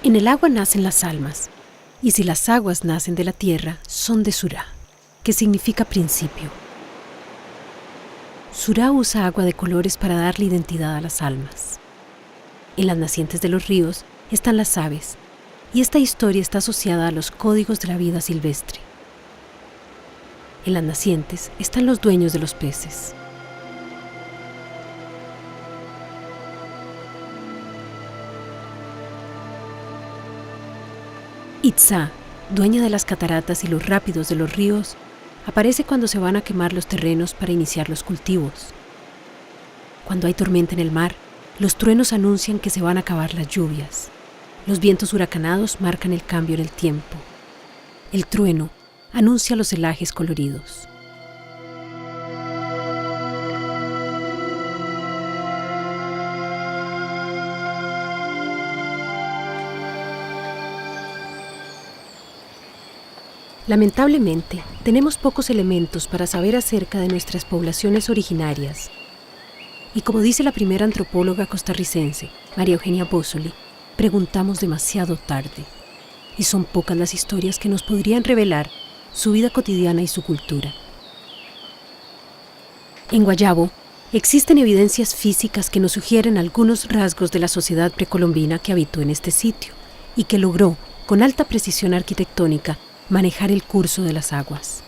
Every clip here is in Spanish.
En el agua nacen las almas, y si las aguas nacen de la tierra, son de Surá, que significa principio. Surá usa agua de colores para darle identidad a las almas. En las nacientes de los ríos están las aves, y esta historia está asociada a los códigos de la vida silvestre. En las nacientes están los dueños de los peces. Itzá, dueña de las cataratas y los rápidos de los ríos, aparece cuando se van a quemar los terrenos para iniciar los cultivos. Cuando hay tormenta en el mar, los truenos anuncian que se van a acabar las lluvias. Los vientos huracanados marcan el cambio en el tiempo. El trueno anuncia los celajes coloridos. Lamentablemente, tenemos pocos elementos para saber acerca de nuestras poblaciones originarias. Y como dice la primera antropóloga costarricense, María Eugenia Bossoli, preguntamos demasiado tarde. Y son pocas las historias que nos podrían revelar su vida cotidiana y su cultura. En Guayabo, existen evidencias físicas que nos sugieren algunos rasgos de la sociedad precolombina que habitó en este sitio y que logró, con alta precisión arquitectónica, manejar el curso de las aguas.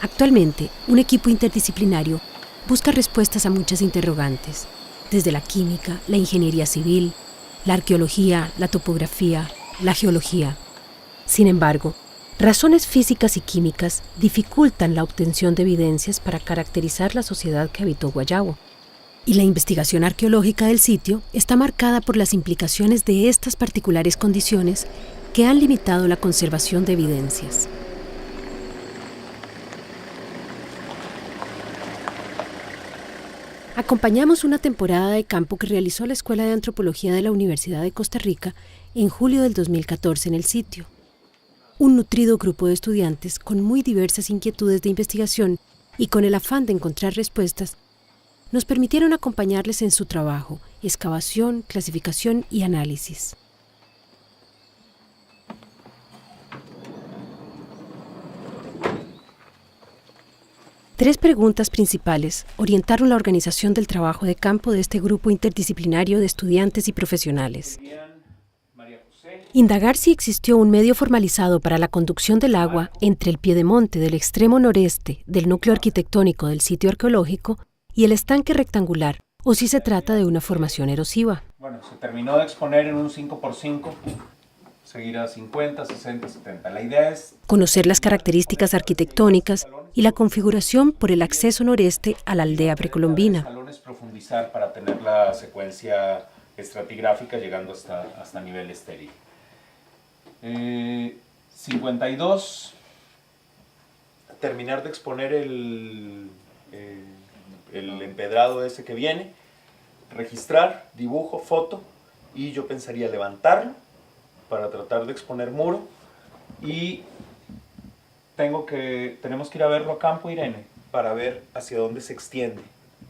Actualmente, un equipo interdisciplinario busca respuestas a muchas interrogantes, desde la química, la ingeniería civil, la arqueología, la topografía, la geología. Sin embargo, razones físicas y químicas dificultan la obtención de evidencias para caracterizar la sociedad que habitó Guayabo. Y la investigación arqueológica del sitio está marcada por las implicaciones de estas particulares condiciones que han limitado la conservación de evidencias. Acompañamos una temporada de campo que realizó la Escuela de Antropología de la Universidad de Costa Rica en julio del 2014 en el sitio. Un nutrido grupo de estudiantes con muy diversas inquietudes de investigación y con el afán de encontrar respuestas, nos permitieron acompañarles en su trabajo, excavación, clasificación y análisis. Tres preguntas principales orientaron la organización del trabajo de campo de este grupo interdisciplinario de estudiantes y profesionales. Indagar si existió un medio formalizado para la conducción del agua entre el piedemonte del extremo noreste del núcleo arquitectónico del sitio arqueológico y el estanque rectangular, o si se trata de una formación erosiva. Bueno, se terminó de exponer en un 5x5. Seguirá 50, 60, 70. La idea es conocer las características arquitectónicas y la configuración por el acceso noreste a la aldea precolombina. Salones profundizar para tener la secuencia estratigráfica llegando hasta nivel estéril. 52. Terminar de exponer el empedrado ese que viene. Registrar, dibujo, foto. Y yo pensaría levantarlo para tratar de exponer muro, y tenemos que ir a verlo a campo, Irene, para ver hacia dónde se extiende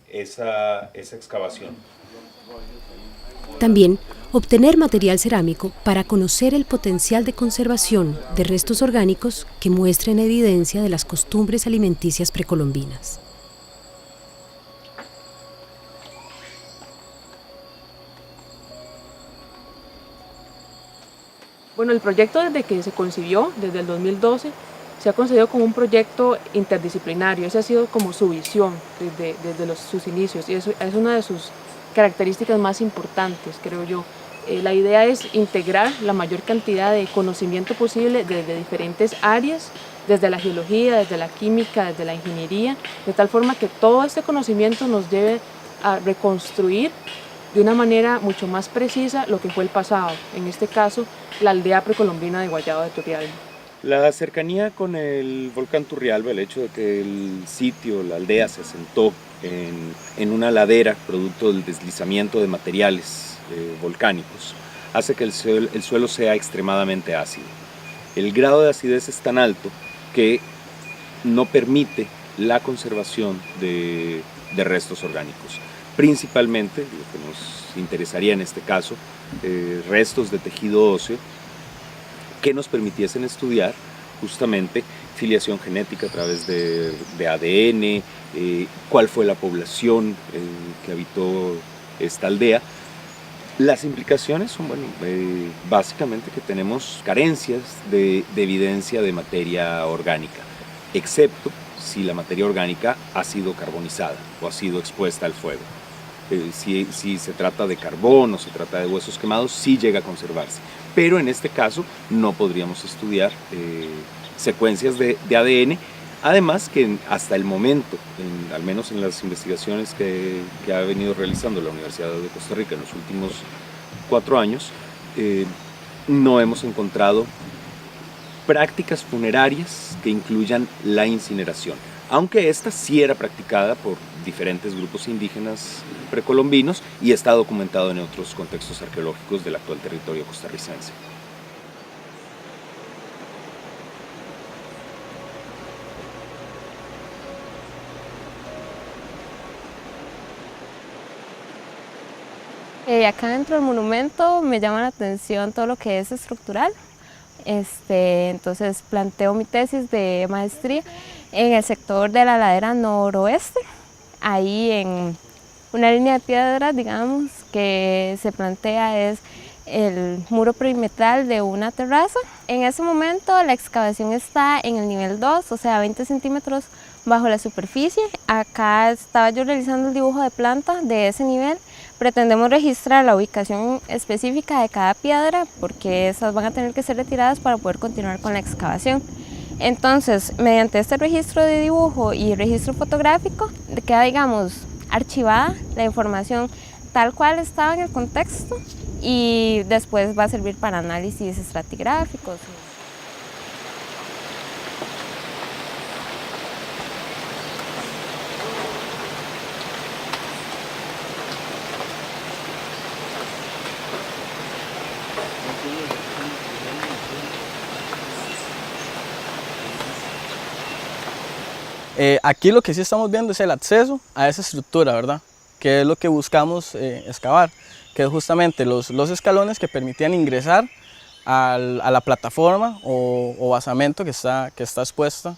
esa excavación. También obtener material cerámico para conocer el potencial de conservación de restos orgánicos que muestren evidencia de las costumbres alimenticias precolombinas. Bueno, el proyecto desde que se concibió, desde el 2012, se ha concebido como un proyecto interdisciplinario. Esa ha sido como su visión desde sus inicios, y eso es una de sus características más importantes, creo yo. La idea es integrar la mayor cantidad de conocimiento posible desde diferentes áreas, desde la geología, desde la química, desde la ingeniería, de tal forma que todo este conocimiento nos lleve a reconstruir de una manera mucho más precisa lo que fue el pasado, en este caso la aldea precolombina de Guayabo de Turrialba. La cercanía con el volcán Turrialba, el hecho de que el sitio, la aldea, se asentó en una ladera producto del deslizamiento de materiales volcánicos, hace que el suelo sea extremadamente ácido. El grado de acidez es tan alto que no permite la conservación de restos orgánicos. Principalmente, lo que nos interesaría en este caso, restos de tejido óseo que nos permitiesen estudiar justamente filiación genética a través de ADN, cuál fue la población que habitó esta aldea. Las implicaciones son, bueno, básicamente que tenemos carencias de evidencia de materia orgánica, excepto si la materia orgánica ha sido carbonizada o ha sido expuesta al fuego. Si se trata de carbón o se trata de huesos quemados, sí llega a conservarse. Pero en este caso no podríamos estudiar secuencias de ADN, además que hasta el momento, al menos en las investigaciones que ha venido realizando la Universidad de Costa Rica en los últimos 4 años, no hemos encontrado prácticas funerarias que incluyan la incineración, aunque esta sí era practicada por diferentes grupos indígenas precolombinos y está documentado en otros contextos arqueológicos del actual territorio costarricense. Acá dentro del monumento me llama la atención todo lo que es estructural. Entonces planteo mi tesis de maestría en el sector de la ladera noroeste, ahí en una línea de piedras, digamos, que se plantea es el muro perimetral de una terraza. En ese momento la excavación está en el nivel 2, o sea 20 centímetros bajo la superficie. Acá estaba yo realizando el dibujo de planta de ese nivel. Pretendemos registrar la ubicación específica de cada piedra porque esas van a tener que ser retiradas para poder continuar con la excavación. Entonces, mediante este registro de dibujo y registro fotográfico, queda, digamos, archivada la información tal cual estaba en el contexto y después va a servir para análisis estratigráficos. Aquí lo que sí estamos viendo es el acceso a esa estructura, ¿verdad? Que es lo que buscamos excavar, que es justamente los escalones que permitían ingresar a la plataforma o basamento que está expuesta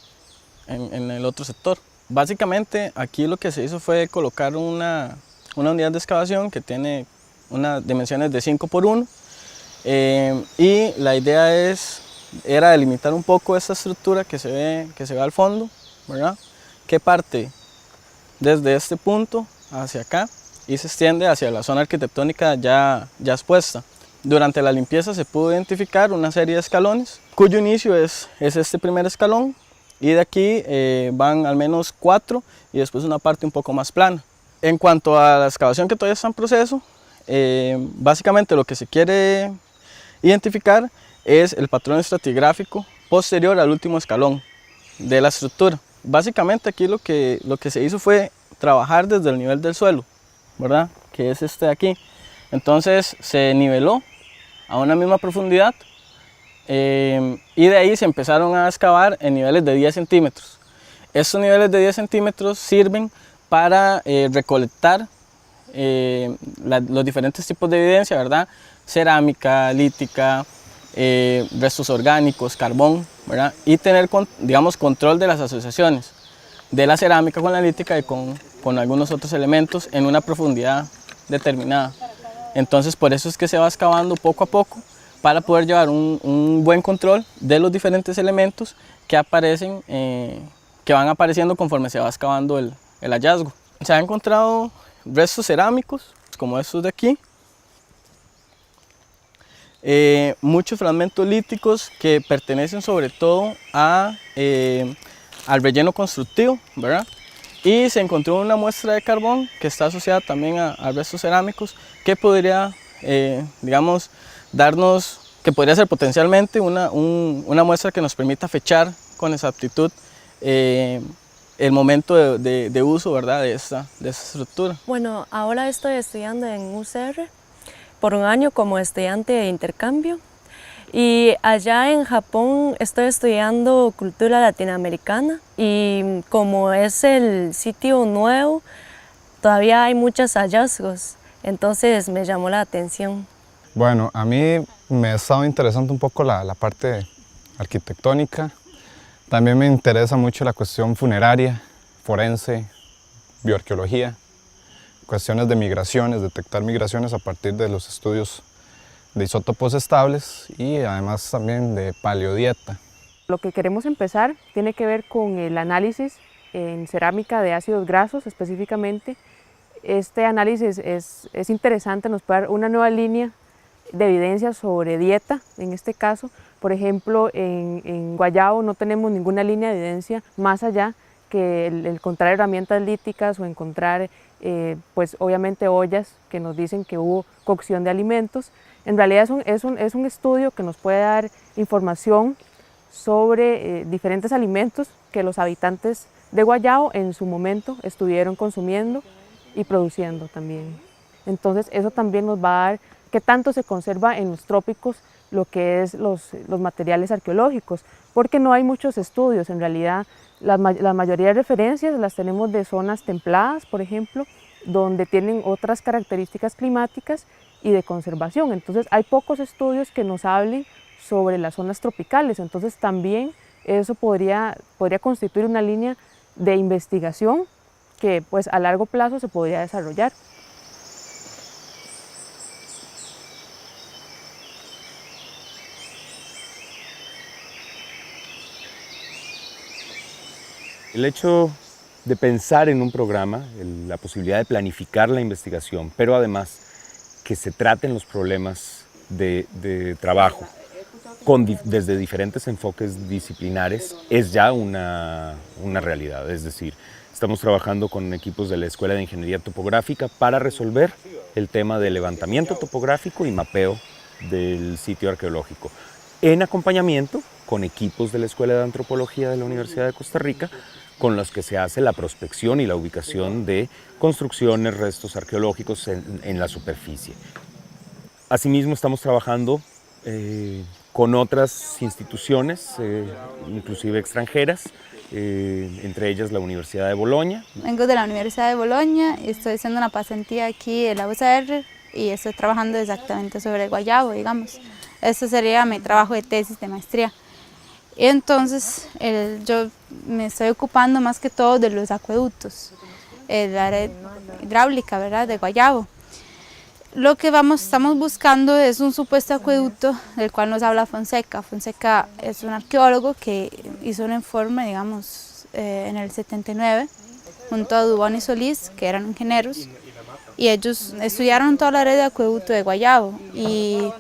en el otro sector. Básicamente aquí lo que se hizo fue colocar una unidad de excavación que tiene unas dimensiones de 5 por 1 y la idea era delimitar un poco esta estructura que se ve al fondo, ¿verdad? Que parte desde este punto hacia acá y se extiende hacia la zona arquitectónica ya expuesta. Durante la limpieza se pudo identificar una serie de escalones, cuyo inicio es este primer escalón y de aquí van al menos 4 y después una parte un poco más plana. En cuanto a la excavación que todavía está en proceso, básicamente lo que se quiere identificar es el patrón estratigráfico posterior al último escalón de la estructura. Básicamente aquí lo que se hizo fue trabajar desde el nivel del suelo, ¿verdad? Que es este de aquí. Entonces se niveló a una misma profundidad y de ahí se empezaron a excavar en niveles de 10 centímetros. Estos niveles de 10 centímetros sirven para recolectar los diferentes tipos de evidencia, ¿verdad? Cerámica, lítica, restos orgánicos, carbón, ¿verdad? Y tener, digamos, control de las asociaciones de la cerámica con la lítica y con algunos otros elementos en una profundidad determinada. Entonces por eso es que se va excavando poco a poco para poder llevar un buen control de los diferentes elementos que aparecen, que van apareciendo conforme se va excavando el hallazgo. Se han encontrado restos cerámicos como estos de aquí, muchos fragmentos líticos que pertenecen sobre todo al relleno constructivo, ¿verdad? Y se encontró una muestra de carbón que está asociada también a restos cerámicos que podría, digamos, darnos que podría ser potencialmente una muestra que nos permita fechar con exactitud el momento de uso, ¿verdad?, de esta estructura. Bueno, ahora estoy estudiando en UCR por un año como estudiante de intercambio y allá en Japón estoy estudiando cultura latinoamericana y como es el sitio nuevo, todavía hay muchos hallazgos, entonces me llamó la atención. Bueno, a mí me ha estado interesando un poco la parte arquitectónica. También me interesa mucho la cuestión funeraria, forense, bioarqueología, cuestiones de migraciones, detectar migraciones a partir de los estudios de isótopos estables y además también de paleodieta. Lo que queremos empezar tiene que ver con el análisis en cerámica de ácidos grasos específicamente. Este análisis es interesante, nos puede dar una nueva línea de evidencia sobre dieta, en este caso. Por ejemplo, en Guayabo no tenemos ninguna línea de evidencia más allá que el encontrar herramientas líticas o encontrar, pues obviamente ollas que nos dicen que hubo cocción de alimentos. En realidad es un estudio que nos puede dar información sobre diferentes alimentos que los habitantes de Guayabo en su momento estuvieron consumiendo y produciendo también. Entonces eso también nos va a dar qué tanto se conserva en los trópicos lo que es los materiales arqueológicos, porque no hay muchos estudios, en realidad la mayoría de referencias las tenemos de zonas templadas, por ejemplo, donde tienen otras características climáticas y de conservación, entonces hay pocos estudios que nos hablen sobre las zonas tropicales, entonces también eso podría constituir una línea de investigación que pues a largo plazo se podría desarrollar. El hecho de pensar en un programa, la posibilidad de planificar la investigación, pero además que se traten los problemas de trabajo desde diferentes enfoques disciplinares es ya una realidad. Es decir, estamos trabajando con equipos de la Escuela de Ingeniería Topográfica para resolver el tema del levantamiento topográfico y mapeo del sitio arqueológico, en acompañamiento con equipos de la Escuela de Antropología de la Universidad de Costa Rica, con los que se hace la prospección y la ubicación de construcciones, restos arqueológicos en la superficie. Asimismo, estamos trabajando con otras instituciones, inclusive extranjeras, entre ellas la Universidad de Bolonia. Vengo de la Universidad de Bolonia, estoy haciendo una pasantía aquí en la UCR y estoy trabajando exactamente sobre Guayabo, digamos. Este sería mi trabajo de tesis de maestría. Y entonces yo me estoy ocupando más que todo de los acueductos, la red hidráulica, ¿verdad?, de Guayabo. Lo que estamos buscando es un supuesto acueducto del cual nos habla Fonseca. Fonseca es un arqueólogo que hizo un informe, digamos, en el 79, junto a Dubón y Solís, que eran ingenieros, y ellos estudiaron toda la red de acueducto de Guayabo. Y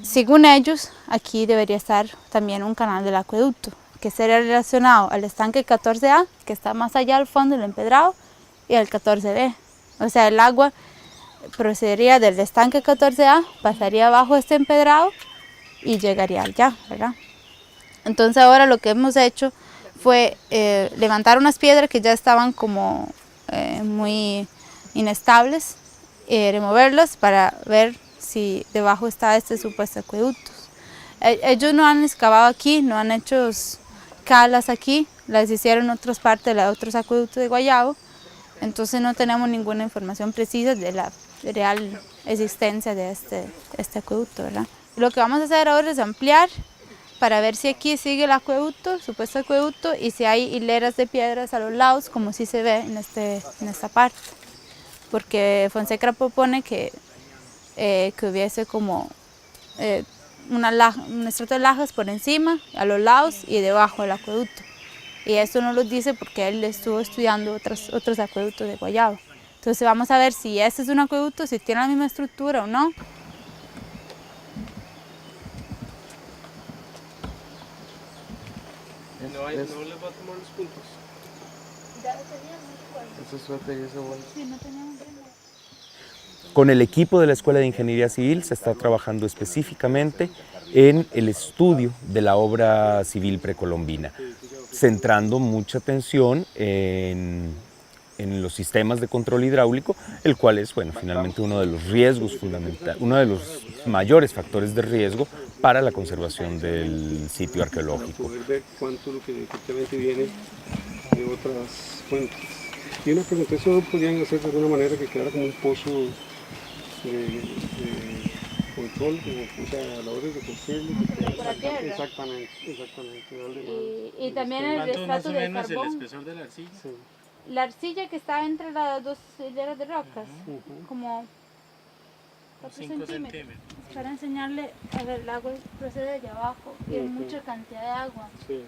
según ellos, aquí debería estar también un canal del acueducto, que sería relacionado al estanque 14A, que está más allá al fondo del empedrado, y al 14B. O sea, el agua procedería del estanque 14A, pasaría bajo este empedrado y llegaría allá, ¿verdad? Entonces ahora lo que hemos hecho fue levantar unas piedras que ya estaban como muy inestables, removerlas para ver si debajo está este supuesto acueducto. Ellos no han excavado aquí, no han hecho calas aquí, las hicieron en otras partes de otros acueductos de Guayabo, entonces no tenemos ninguna información precisa de la real existencia de este acueducto, ¿verdad? Lo que vamos a hacer ahora es ampliar para ver si aquí sigue el acueducto, el supuesto acueducto, y si hay hileras de piedras a los lados, como sí se ve en esta parte. Porque Fonseca propone que hubiese como un estrato de lajas por encima, a los lados y debajo del acueducto. Y eso no lo dice porque él estuvo estudiando otros acueductos de Guayabo. Entonces vamos a ver si este es un acueducto, si tiene la misma estructura o no. ¿No les va a tomar los puntos? Ya lo teníamos. Eso es suerte y eso bueno. Sí, no teníamos. Con el equipo de la Escuela de Ingeniería Civil se está trabajando específicamente en el estudio de la obra civil precolombina, centrando mucha atención en los sistemas de control hidráulico, el cual es, bueno, finalmente uno de los riesgos fundamentales, uno de los mayores factores de riesgo para la conservación del sitio arqueológico. Poder ver cuánto lo que efectivamente viene de otras fuentes. Y una pregunta, ¿eso podrían hacer de alguna manera que quedara como un pozo de control, como, o sea, a la hora de construirlo? Exactamente, Y también el estrato de carbón. el espesor de la arcilla? Sí. La arcilla que está entre las dos hileras de rocas, como 4 centímetros. Para enseñarle, a ver, el agua procede de allá abajo y hay mucha cantidad de agua. Sí.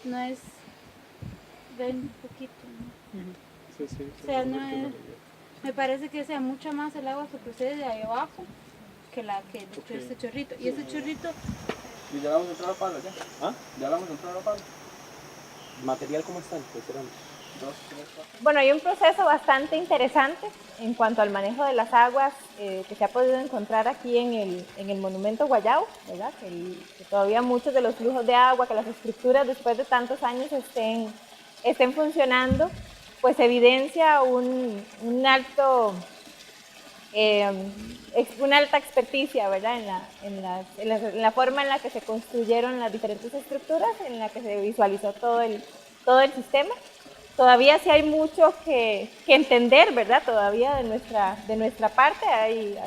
No es, ven poquito, ¿no? Sí, sí. O sea, no es, me parece que sea mucha más el agua que procede de ahí abajo que la que de este chorrito. Y ese chorrito... ¿Y ya vamos a entrar a palo ya? ¿Ah? ¿Ya vamos a entrar a palo? ¿Material cómo está? Bueno, hay un proceso bastante interesante en cuanto al manejo de las aguas que se ha podido encontrar aquí en el monumento Guayabo, ¿verdad? Que todavía muchos de los flujos de agua, que las estructuras después de tantos años estén funcionando, pues evidencia una alta experticia, ¿verdad? En la forma en la que se construyeron las diferentes estructuras, en la que se visualizó todo el sistema. Todavía sí hay mucho que entender, ¿verdad? Todavía de nuestra parte hay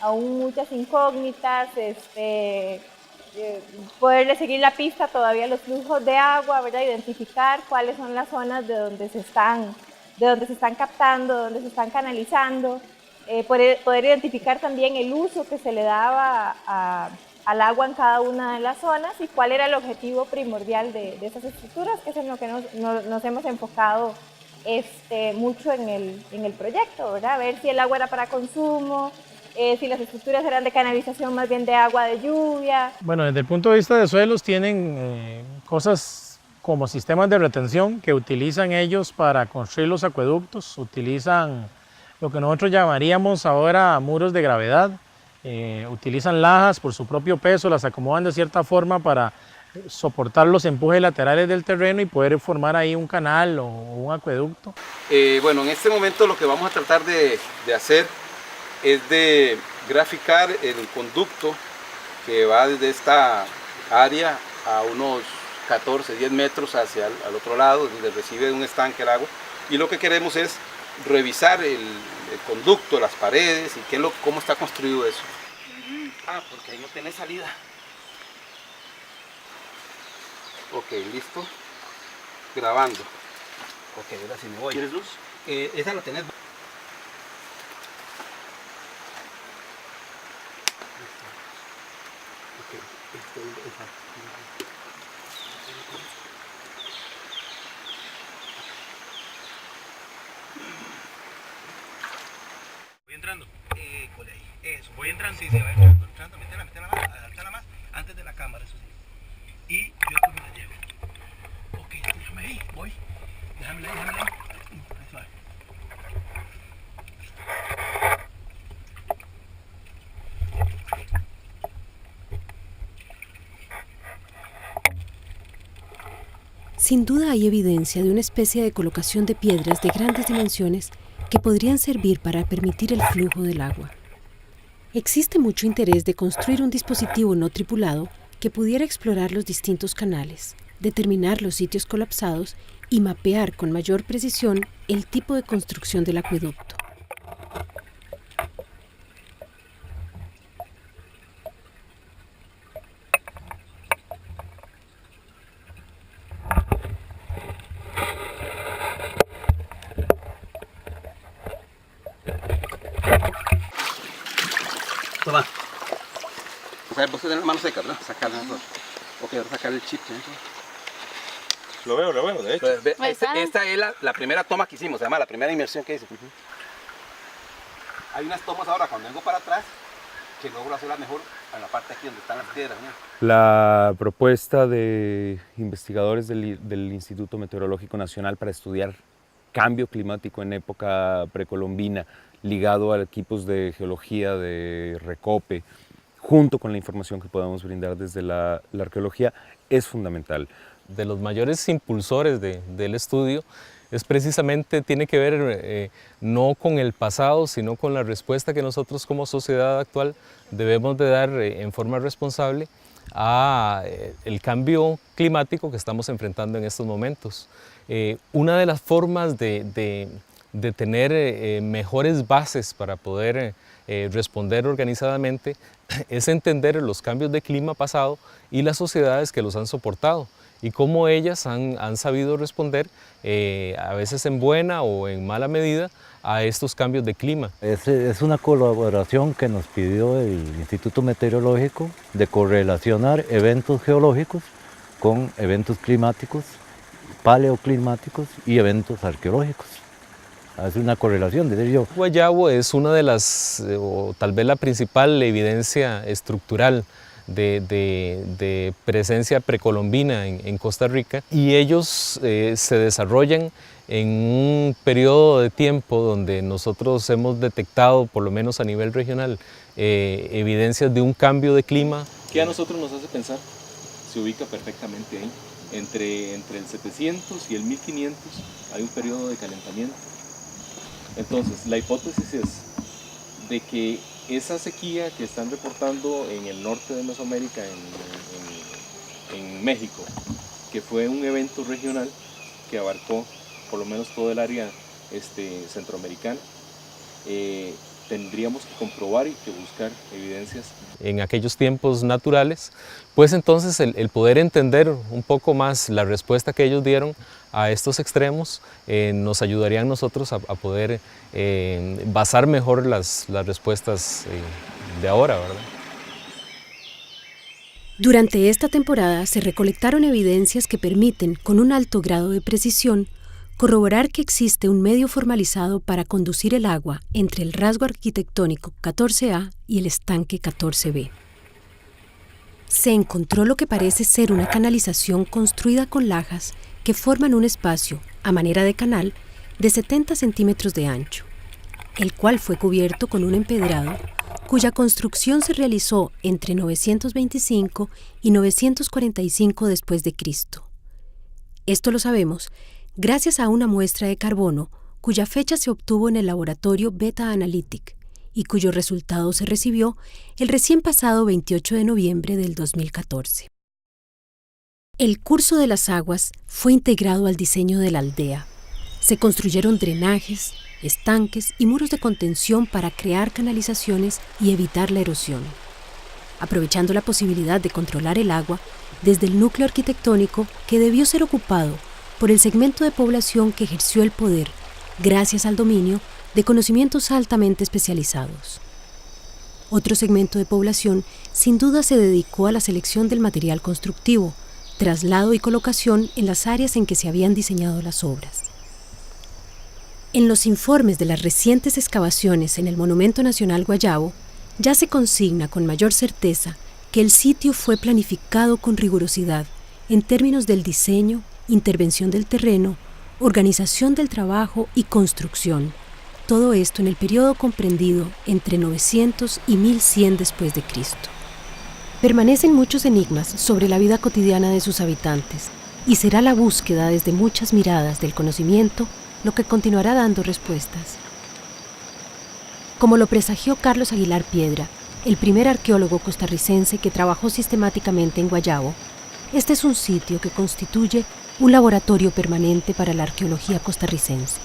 aún muchas incógnitas, poderle seguir la pista todavía a los flujos de agua, ¿verdad? Identificar cuáles son las zonas de donde se están captando, de donde se están canalizando, poder identificar también el uso que se le daba al agua en cada una de las zonas y cuál era el objetivo primordial de esas estructuras, que es en lo que nos hemos enfocado mucho en el proyecto, ¿verdad? Ver si el agua era para consumo, si las estructuras eran de canalización más bien de agua de lluvia. Bueno, desde el punto de vista de suelos tienen cosas como sistemas de retención que utilizan ellos para construir los acueductos, utilizan lo que nosotros llamaríamos ahora muros de gravedad. Utilizan lajas por su propio peso, las acomodan de cierta forma para soportar los empujes laterales del terreno y poder formar ahí un canal o un acueducto. Bueno, en este momento lo que vamos a tratar de hacer es de graficar el conducto que va desde esta área a unos 14, 10 metros hacia al otro lado, donde recibe un estanque el agua, y lo que queremos es revisar el conducto, las paredes y cómo está construido eso. Ah, porque ahí no tiene salida. Ok, listo. Grabando. Ok, ahora sí me voy. ¿Quieres luz? Esa la tenés. Voy entrando. Eso, voy entrando. Sí, se va entrando. Métela más, alzala más, antes de la cámara, eso sí. Y yo pues me la llevo. Ok, déjame ahí, voy. Déjame ahí. Ahí suave. Sin duda hay evidencia de una especie de colocación de piedras de grandes dimensiones que podrían servir para permitir el flujo del agua. Existe mucho interés de construir un dispositivo no tripulado que pudiera explorar los distintos canales, determinar los sitios colapsados y mapear con mayor precisión el tipo de construcción del acueducto. Toma. O sea, vos tenés la mano seca, ¿verdad? Sacarla. Ok, ahora sacar el chip. Lo veo, de hecho. Esta es la primera toma que hicimos, se llama la primera inmersión que hice. Hay unas tomas ahora cuando vengo para atrás que logro hacerlas mejor en la parte aquí donde están las piedras, ¿no? La propuesta de investigadores del Instituto Meteorológico Nacional para estudiar cambio climático en época precolombina, ligado a equipos de geología, de recope, junto con la información que podamos brindar desde la arqueología, es fundamental. De los mayores impulsores del estudio es precisamente, tiene que ver no con el pasado, sino con la respuesta que nosotros como sociedad actual debemos de dar en forma responsable a el cambio climático que estamos enfrentando en estos momentos. Una de las formas de tener mejores bases para poder responder organizadamente es entender los cambios de clima pasado y las sociedades que los han soportado y cómo ellas han sabido responder, a veces en buena o en mala medida, a estos cambios de clima. Es una colaboración que nos pidió el Instituto Meteorológico de correlacionar eventos geológicos con eventos climáticos, paleoclimáticos y eventos arqueológicos. Es una correlación, diría yo. Guayabo es una de las, o tal vez la principal evidencia estructural de presencia precolombina en Costa Rica, y ellos se desarrollan en un periodo de tiempo donde nosotros hemos detectado, por lo menos a nivel regional, evidencias de un cambio de clima. ¿Qué a nosotros nos hace pensar? Se ubica perfectamente ahí. Entre el 700 y el 1500 hay un periodo de calentamiento. Entonces, la hipótesis es de que esa sequía que están reportando en el norte de Mesoamérica, en México, que fue un evento regional que abarcó por lo menos todo el área centroamericana, tendríamos que comprobar y que buscar evidencias. En aquellos tiempos naturales, pues entonces el poder entender un poco más la respuesta que ellos dieron a estos extremos nos ayudaría a nosotros a poder basar mejor las respuestas de ahora, ¿verdad? Durante esta temporada se recolectaron evidencias que permiten, con un alto grado de precisión, corroborar que existe un medio formalizado para conducir el agua entre el rasgo arquitectónico 14A y el estanque 14B. Se encontró lo que parece ser una canalización construida con lajas que forman un espacio, a manera de canal, de 70 centímetros de ancho, el cual fue cubierto con un empedrado cuya construcción se realizó entre 925 y 945 después de Cristo. Esto lo sabemos gracias a una muestra de carbono cuya fecha se obtuvo en el laboratorio Beta Analytic y cuyo resultado se recibió el recién pasado 28 de noviembre del 2014. El curso de las aguas fue integrado al diseño de la aldea. Se construyeron drenajes, estanques y muros de contención para crear canalizaciones y evitar la erosión. Aprovechando la posibilidad de controlar el agua desde el núcleo arquitectónico que debió ser ocupado por el segmento de población que ejerció el poder gracias al dominio de conocimientos altamente especializados. Otro segmento de población sin duda se dedicó a la selección del material constructivo, traslado y colocación en las áreas en que se habían diseñado las obras. En los informes de las recientes excavaciones en el Monumento Nacional Guayabo, ya se consigna con mayor certeza que el sitio fue planificado con rigurosidad en términos del diseño, intervención del terreno, organización del trabajo y construcción. Todo esto en el periodo comprendido entre 900 y 1100 después de Cristo. Permanecen muchos enigmas sobre la vida cotidiana de sus habitantes y será la búsqueda desde muchas miradas del conocimiento lo que continuará dando respuestas. Como lo presagió Carlos Aguilar Piedra, el primer arqueólogo costarricense que trabajó sistemáticamente en Guayabo, este es un sitio que constituye un laboratorio permanente para la arqueología costarricense.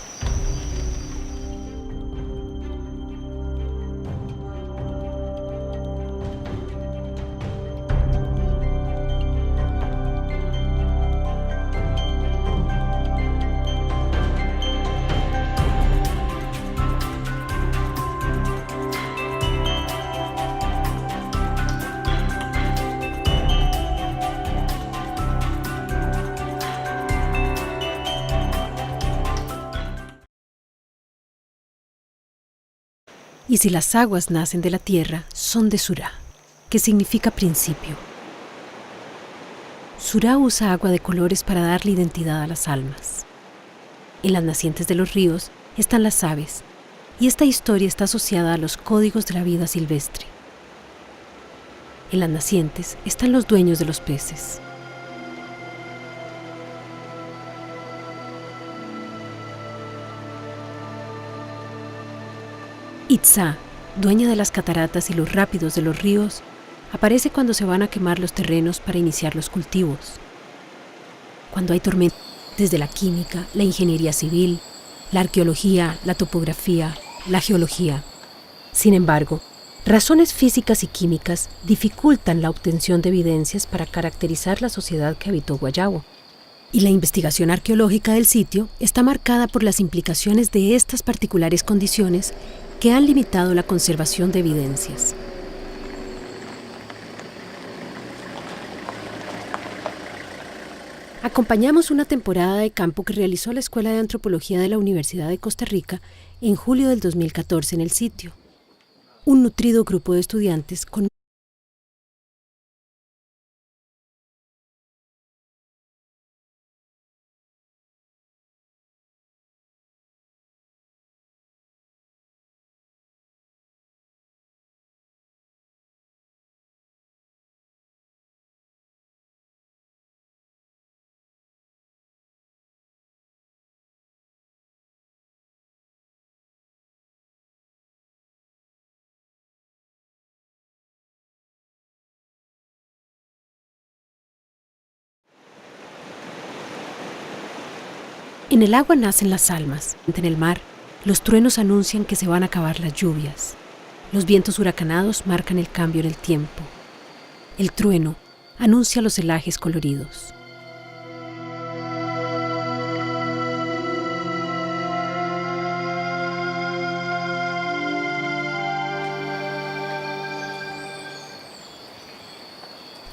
Y si las aguas nacen de la tierra, son de Surá, que significa principio. Surá usa agua de colores para darle identidad a las almas. En las nacientes de los ríos están las aves, y esta historia está asociada a los códigos de la vida silvestre. En las nacientes están los dueños de los peces. Itzá, dueña de las cataratas y los rápidos de los ríos, aparece cuando se van a quemar los terrenos para iniciar los cultivos. Cuando hay tormentas, desde la química, la ingeniería civil, la arqueología, la topografía, la geología. Sin embargo, razones físicas y químicas dificultan la obtención de evidencias para caracterizar la sociedad que habitó Guayabo. Y la investigación arqueológica del sitio está marcada por las implicaciones de estas particulares condiciones que han limitado la conservación de evidencias. Acompañamos una temporada de campo que realizó la Escuela de Antropología de la Universidad de Costa Rica en julio del 2014 en el sitio. Un nutrido grupo de estudiantes con En el agua nacen las almas. En el mar, los truenos anuncian que se van a acabar las lluvias. Los vientos huracanados marcan el cambio en el tiempo. El trueno anuncia los celajes coloridos.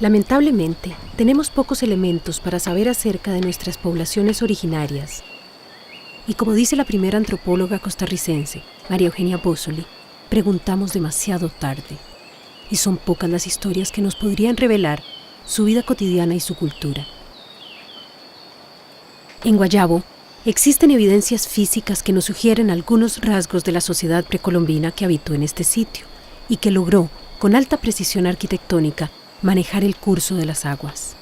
Lamentablemente, tenemos pocos elementos para saber acerca de nuestras poblaciones originarias. Y como dice la primera antropóloga costarricense, María Eugenia Bossoli, preguntamos demasiado tarde. Y son pocas las historias que nos podrían revelar su vida cotidiana y su cultura. En Guayabo, existen evidencias físicas que nos sugieren algunos rasgos de la sociedad precolombina que habitó en este sitio y que logró, con alta precisión arquitectónica, manejar el curso de las aguas.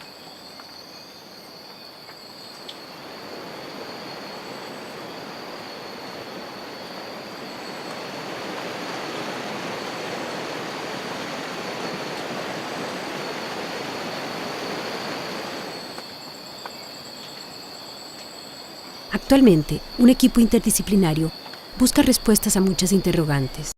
Actualmente, un equipo interdisciplinario busca respuestas a muchas interrogantes.